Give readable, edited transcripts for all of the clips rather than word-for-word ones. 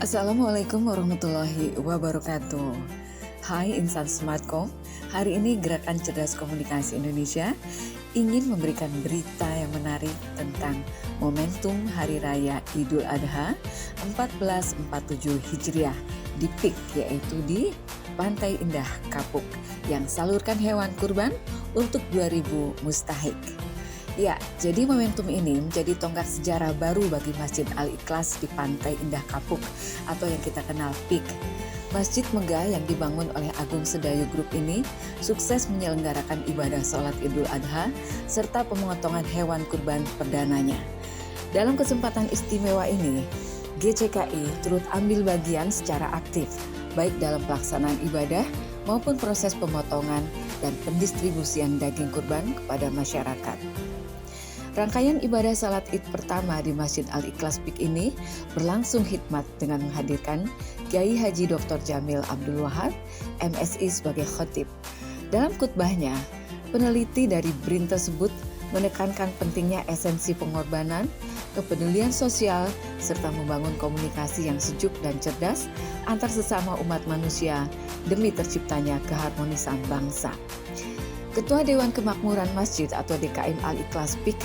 Assalamualaikum warahmatullahi wabarakatuh. Hai insan Smartcom, hari ini Gerakan Cerdas Komunikasi Indonesia ingin memberikan berita yang menarik tentang momentum Hari Raya Idul Adha 1447 Hijriah di PIK, yaitu di Pantai Indah Kapuk, yang salurkan hewan kurban untuk 2000 mustahik. Ya, jadi momentum ini menjadi tonggak sejarah baru bagi Masjid Al-Ikhlas di Pantai Indah Kapuk atau yang kita kenal PIK. Masjid megah yang dibangun oleh Agung Sedayu Group ini sukses menyelenggarakan ibadah sholat Idul Adha serta pemotongan hewan kurban perdananya. Dalam kesempatan istimewa ini, GCKI turut ambil bagian secara aktif, baik dalam pelaksanaan ibadah maupun proses pemotongan dan pendistribusian daging kurban kepada masyarakat. Rangkaian ibadah salat Id pertama di Masjid Al-Ikhlas PIK ini berlangsung hikmat dengan menghadirkan Kiai Haji Dr. Jamil Abdul Wahab, MSI sebagai khatib. Dalam khutbahnya, peneliti dari BRIN tersebut menekankan pentingnya esensi pengorbanan, kepedulian sosial, serta membangun komunikasi yang sejuk dan cerdas antar sesama umat manusia demi terciptanya keharmonisan bangsa. Ketua Dewan Kemakmuran Masjid atau DKM Al-Ikhlas PIK,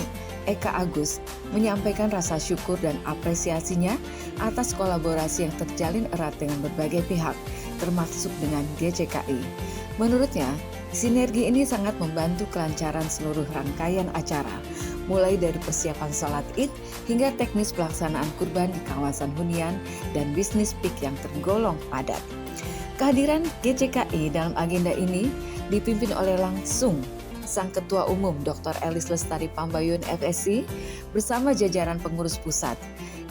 Eka Agus, menyampaikan rasa syukur dan apresiasinya atas kolaborasi yang terjalin erat dengan berbagai pihak, termasuk dengan GCKI. Menurutnya, sinergi ini sangat membantu kelancaran seluruh rangkaian acara, mulai dari persiapan sholat Id hingga teknis pelaksanaan kurban di kawasan hunian dan bisnis PIK yang tergolong padat. Kehadiran GCKI dalam agenda ini dipimpin oleh langsung Sang Ketua Umum Dr. Elis Lestari Pambayun FSI bersama jajaran pengurus pusat.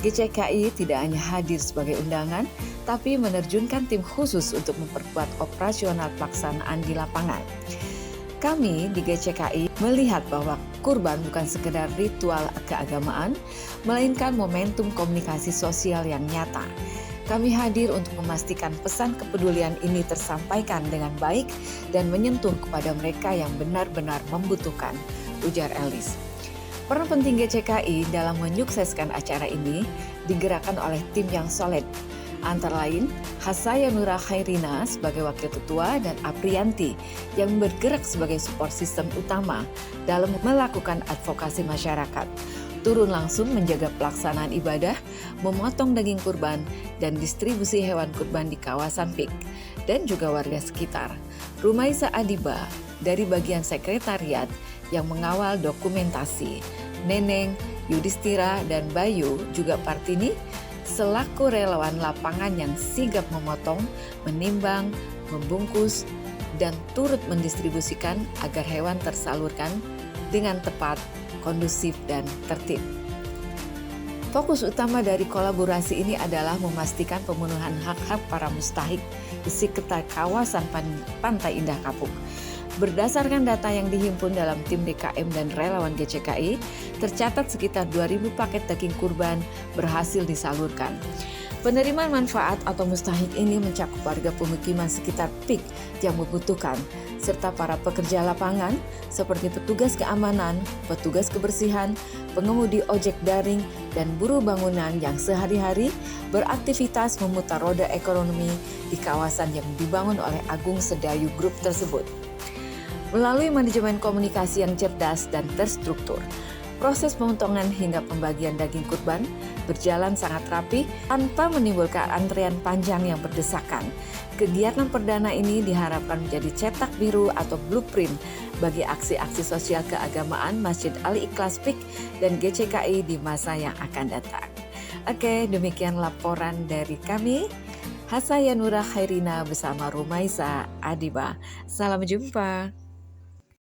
GCKI tidak hanya hadir sebagai undangan, tapi menerjunkan tim khusus untuk memperkuat operasional pelaksanaan di lapangan. Kami di GCKI melihat bahwa kurban bukan sekedar ritual keagamaan, melainkan momentum komunikasi sosial yang nyata. Kami hadir untuk memastikan pesan kepedulian ini tersampaikan dengan baik dan menyentuh kepada mereka yang benar-benar membutuhkan, ujar Elis. Peran penting GCKI dalam menyukseskan acara ini digerakkan oleh tim yang solid, antara lain Hasaya Nura Khairina sebagai Wakil Ketua dan Aprianti yang bergerak sebagai support system utama dalam melakukan advokasi masyarakat, turun langsung menjaga pelaksanaan ibadah, memotong daging kurban, dan distribusi hewan kurban di kawasan PIK, dan juga warga sekitar. Rumaisa Adiba dari bagian sekretariat yang mengawal dokumentasi, Neneng, Yudhistira, dan Bayu juga Partini selaku relawan lapangan yang sigap memotong, menimbang, membungkus, dan turut mendistribusikan agar hewan tersalurkan dengan tepat, kondusif, dan tertib. Fokus utama dari kolaborasi ini adalah memastikan pemenuhan hak-hak para mustahik di sekitar kawasan Pantai Indah Kapuk. Berdasarkan data yang dihimpun dalam tim DKM dan relawan GCKI, tercatat sekitar 2000 paket daging kurban berhasil disalurkan. Penerimaan manfaat atau mustahik ini mencakup warga pemukiman sekitar PIK yang membutuhkan, serta para pekerja lapangan seperti petugas keamanan, petugas kebersihan, pengemudi ojek daring, dan buruh bangunan yang sehari-hari beraktivitas memutar roda ekonomi di kawasan yang dibangun oleh Agung Sedayu Group tersebut. Melalui manajemen komunikasi yang cerdas dan terstruktur, proses pemotongan hingga pembagian daging kurban berjalan sangat rapi tanpa menimbulkan antrean panjang yang berdesakan. Kegiatan perdana ini diharapkan menjadi cetak biru atau blueprint bagi aksi-aksi sosial keagamaan Masjid Al-Ikhlas PIK dan GCKI di masa yang akan datang. Oke, demikian laporan dari kami. Hasaya Nura Khairina bersama Rumaisa Adiba. Salam jumpa.